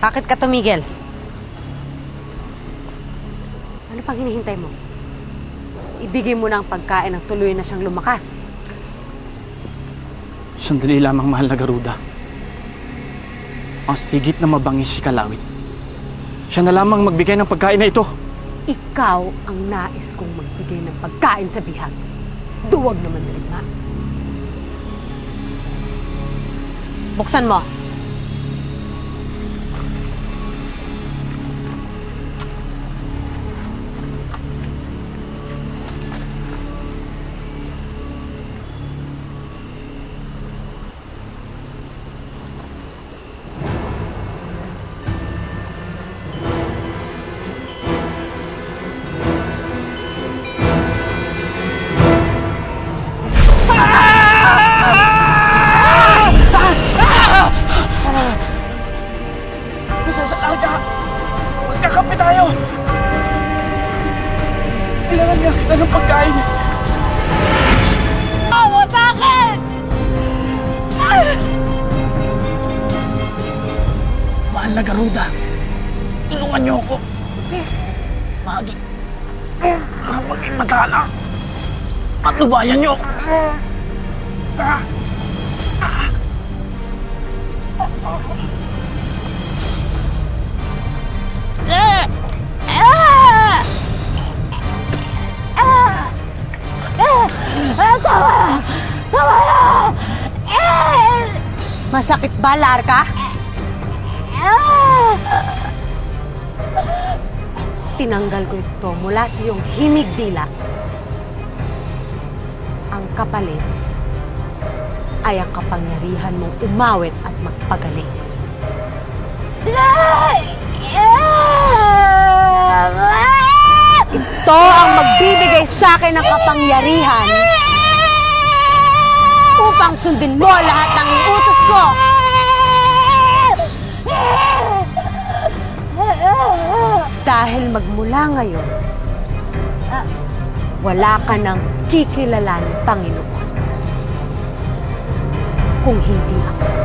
Bakit ka tumigil? Ano pang hinihintay mo? Ibigay mo na ang pagkain ng tuloy na siyang lumakas. Sandali lamang, mahal na Garuda. Ang higit na mabangis si Kalawit. Siya na lamang magbigay ng pagkain na ito. Ikaw ang nais kong magbigay ng pagkain sa bihag. Duwag naman na rin, ha? Buksan mo. Magkakape tayo! Kailangan niya kita ng pagkain. Awa sa akin! Mahal na Garuda, tulungan niyo ako. Maging matalang. Patnubayan niyo ako. Masakit ba, Larka? Tinanggal ko ito mula sa iyong himig dila. Ang kapalit ay ang kapangyarihan mong umawit at magpagaling. Ito ang magbibigay sa akin ng kapangyarihan upang sundin mo lahat ng iutos ko. Dahil magmula ngayon, wala ka nang kikilalan, Panginoon, kung hindi ako.